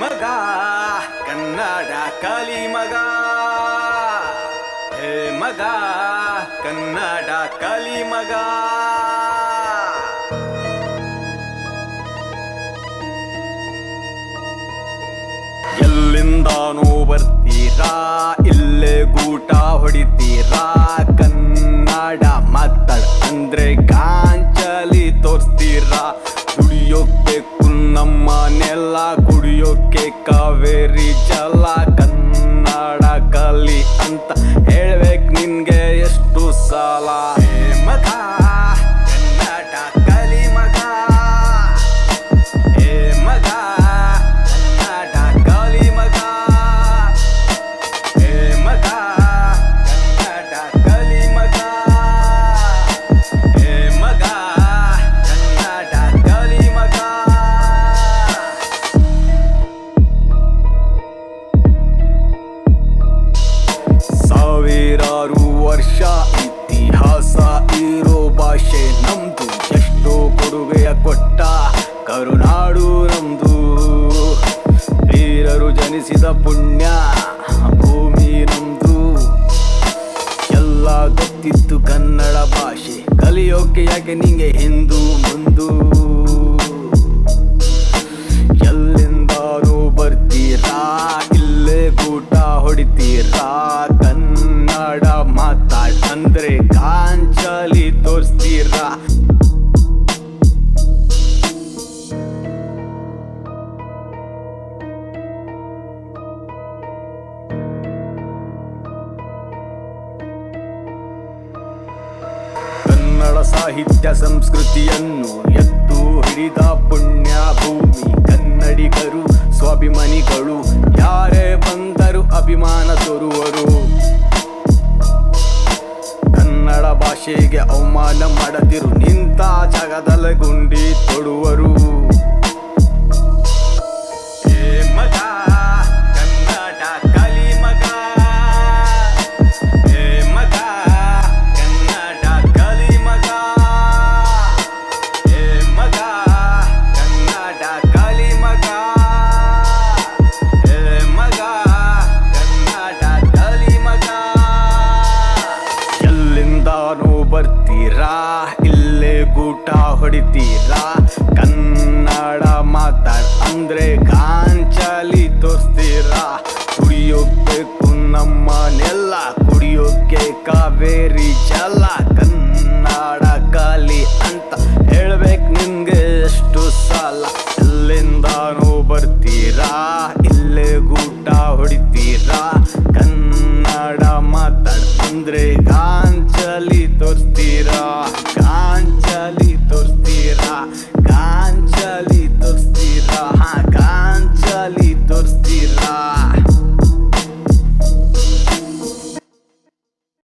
ಮಗ ಕನ್ನಡ ಕಲಿ ಮಗ, ಹೇ ಮಗ ಕನ್ನಡ ಕಲಿ ಮಗ. ಎಲ್ಲಿಂದಾನೋ ಬರ್ತೀರಾ, ಇಲ್ಲೇ ಗೂಟ ಹೊಡಿತೀರಾ. ಕನ್ನಡ ಮಾತಾಡ ಅಂದ್ರೆ ಗಾಂಚಲಿ ತೋರಿಸ್ತೀರಾ. ಕುಡಿಯೋಕೆ ನಮ್ಮ ನೆಲ, ಕುಡಿಯೋಕೆ ಕಾವೇರಿ ಜಲ. ಕನ್ನಡ ಕಲಿ ಅಂತ ಹೇಳ್ಬೇಕು ನಿನ್ಗೆ ಎಷ್ಟು ಸಲ. ಮಗ ಕನ್ನಡ ಕಲಿ ಮಗ, ಹೇ ಮಗ ಕನ್ನಡ ಕಲಿ ಮಗ, ಹೇ ಮಗ ಕನ್ನಡ ಕಲಿ ಮಗ, ಹೇ ಮಗ ಕನ್ನಡ ಕಲಿ ಮಗ. ಸಾವಿರಾರು ವರ್ಷ ಇತಿಹಾಸ ಇರೋ ಭಾಷೆ ನಮ್ದು. ಎಷ್ಟೋ ಕೊಡುಗೆಯ ಕೊಟ್ಟ ಕರುನಾಡು ನಮ್ದು. ವೀರರು ಜನಿಸಿದ ಪುಣ್ಯ ಭೂಮಿ ನಮ್ದು. ಎಲ್ಲ ಗೊತ್ತಿತ್ತು ಕನ್ನಡ ಭಾಷೆ ಕಲಿಯೋಕೆ ಯಾಕೆ ನಿಂಗೆ ಹಿಂದೂ ಮುಂದು. ಎಲ್ಲಿಂದಾನೂ ಬರ್ತೀರಾ, ಇಲ್ಲೇ ಗೂಟ ಹೊಡಿತೀರಾ. ಕನ್ನಡ ಮಾತಾಡ ಅಂದ್ರೆ ಗಾಂಚಲಿ ತೋರಿಸ್ತೀರಾ. ಕನ್ನಡ ಸಾಹಿತ್ಯ ಸಂಸ್ಕೃತಿಯನ್ನು ಎತ್ತು ಹಿಡಿದ ಪುಣ್ಯ ಭೂಮಿ ಕನ್ನಡಿಗರು. ಸ್ವಾಭಿಮಾನಿಗಳು ಯಾರೇ ಬಂದರು ಅಭಿಮಾನ ತೋರುವರು. ಕನ್ನಡ ಭಾಷೆಗೆ ಅವಮಾನ ಮಾಡದಿರು, ನಿಂತ ಜಾಗದಲ್ಲಿ ಗುಂಡಿ ತೊಡುವರು. ಹೇ ಮಗ ಕನ್ನಡ ಕಲಿ ಮಗ, ಹೇ ಮಗ ಕನ್ನಡ ಕಲಿ ಮಗ, ಹೇ ಮಗ ಕನ್ನಡ ಕಲಿ ಮಗ, ಹೇ ಮಗ ಕನ್ನಡ ಕಲಿ ಮಗ. ಎಲ್ಲಿಂದಾನೂ ಬರ್ತೀರಾ, ಇಲ್ಲೇ ಗೂಟ ಹೊಡಿತೀರಾ. ಕನ್ನಡ ಮಾತಾಡ ಅಂದ್ರೆ ಗಾಂಚಲಿ ತೋರಿಸ್ತೀರಾ. ಕುಡಿಯೋಬೇಕು ನಮ್ಮ ನೆಲ, ಕುಡಿಯೋಕೆ ಕಾವೇರಿ ಜಲ.